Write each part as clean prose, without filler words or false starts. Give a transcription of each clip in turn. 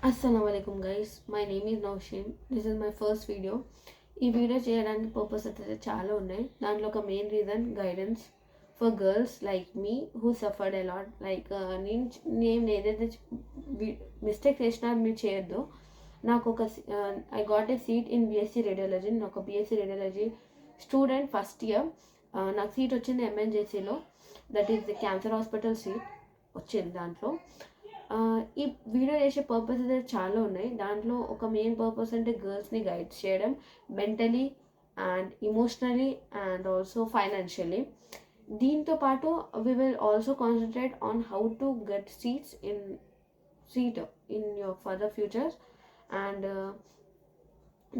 Assalamualaikum guys, my name is Nausheen. This is my first video. ఈ video చేయడానికి purpose అయితే చాలా ఉన్నాయి. దాంట్లో ఒక main reason guidance for girls like me who suffered a lot. Like నేను ఏదైతే మిస్టేక్ చేసినా మీరు చేయొద్దు. నాకు ఒక I got a seat in BSc radiology. నేను ఒక BSc radiology student first year. నాకు సీట్ వచ్చింది ఎంఎన్జేసీలో, that is the cancer hospital seat వచ్చింది దాంట్లో. ఈ వీడియో చేసే పర్పస్ అయితే చాలా ఉన్నాయి. దాంట్లో ఒక మెయిన్ పర్పస్ అంటే గర్ల్స్ని గైడ్ చేయడం mentally and emotionally and also financially. దీంతో పాటు we will also concentrate on how to get seat in your further futures. And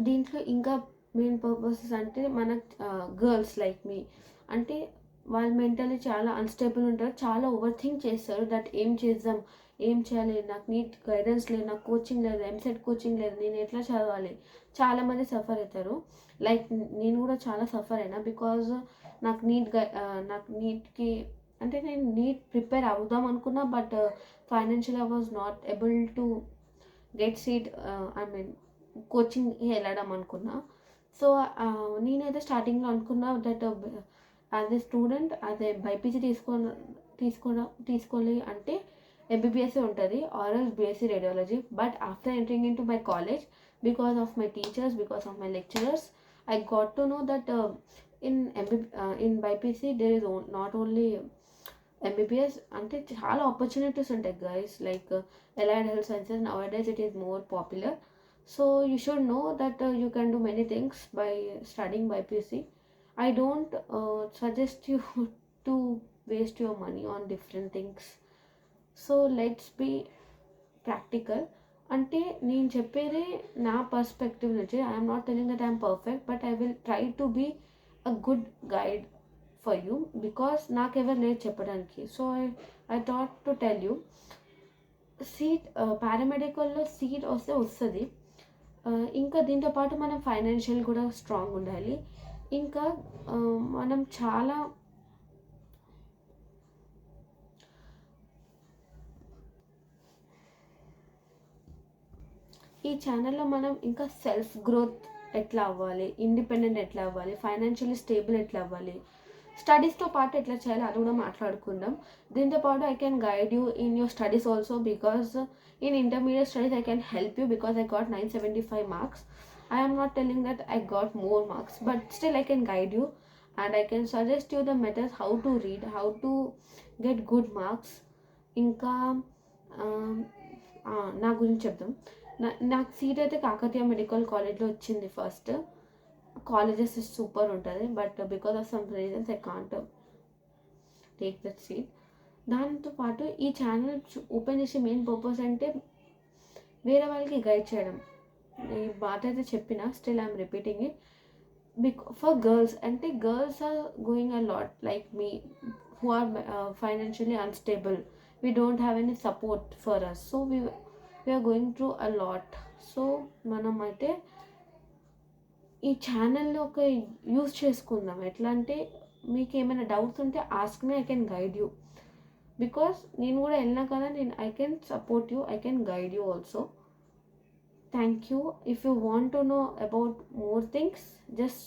దీంట్లో ఇంకా మెయిన్ పర్పసెస్ అంటే మన గర్ల్స్ లైక్ మీ అంటే వాళ్ళు మెంటలీ చాలా అన్స్టేబుల్ ఉంటారు, చాలా ఓవర్ థింక్ చేస్తారు. దట్ ఏం చేద్దాం, ఏం చేయాలి, నాకు నీట్ గైడెన్స్ లేదు, నాకు కోచింగ్ లేదు, ఎంసెట్ కోచింగ్ లేదు, నేను ఎట్లా చదవాలి. చాలామంది సఫర్ అవుతారు. లైక్ నేను కూడా చాలా సఫర్ అయినా బికాజ్ నాకు నీట్కి అంటే నేను నీట్ ప్రిపేర్ అవుదాం అనుకున్నా. But financial I was not able to get seat. I mean coaching వెళ్ళడం అనుకున్నా. సో నేనైతే స్టార్టింగ్లో అనుకున్నా దట్ యాజ్ ఏ స్టూడెంట్ అదే బైపీసీ తీసుకోవాలి అంటే ఎంబీబీఎస్సీ ఉంటుంది or else BSc radiology. But after entering in to my college, because of my teachers, because of my lecturers, I got to know that in BiPC there is not only MBBS అంటే చాలా opportunities ఉంటాయి guys. Like allied health sciences nowadays it is more popular. So you should know that you can do many things by studying BPC. I don't suggest you to waste your money on different things. So let's be practical. అంటే నేను చెప్పేది నా perspective నుంచి. I'm not telling that I'm perfect, but I will try to be a good guide for you because నాకెవరు లేదు చెప్పడానికి. So I thought to tell you. Seat పారామెడికల్లో seat వస్తే వస్తుంది. ఇంకా దీంతో పాటు మనం ఫైనాన్షియల్ కూడా స్ట్రాంగ్ ఉండాలి. ఇంకా మనం చాలా ఈ ఛానల్లో మనం ఇంకా సెల్ఫ్ గ్రోత్ ఎట్లా అవ్వాలి, ఇండిపెండెంట్ ఎట్లా అవ్వాలి, ఫైనాన్షియల్లీ స్టేబుల్ ఎట్లా అవ్వాలి, స్టడీస్తో పాటు ఎట్లా చేయాలి అది కూడా మాట్లాడుకుందాం. దీంతో పాటు I can guide you in your studies also because in intermediate studies I can help you because I got 975 marks. I am not telling that I got more marks, but still I can guide you and I can suggest you the methods how to read, how to get good marks. ఇంకా నా గురించి చెప్దాం. నాకు seat అయితే Kakatiya medical కాలేజ్లో వచ్చింది first. Colleges super ఉంటుంది, but because of some reasons I can't take that seat. దాంతోపాటు ఈ ఛానల్ ఓపెన్ చేసే మెయిన్ పర్పస్ అంటే వేరే వాళ్ళకి గైడ్ చేయడం. ఈ మాట అయితే చెప్పిన still I'm repeating it for girls. అంటే girls are going a lot like me who are financially unstable. We don't have any support for us. So we're going through a lot. So మనం అయితే ఈ ఛానల్లో ఒక use చేసుకుందాం. ఎట్లా అంటే మీకు ఏమైనా డౌట్స్ ఉంటే ask me, I can guide you because నేను కూడా వెళ్ళినా కదా. I can support you, I can guide you also. Thank you. If you want to know about more things, just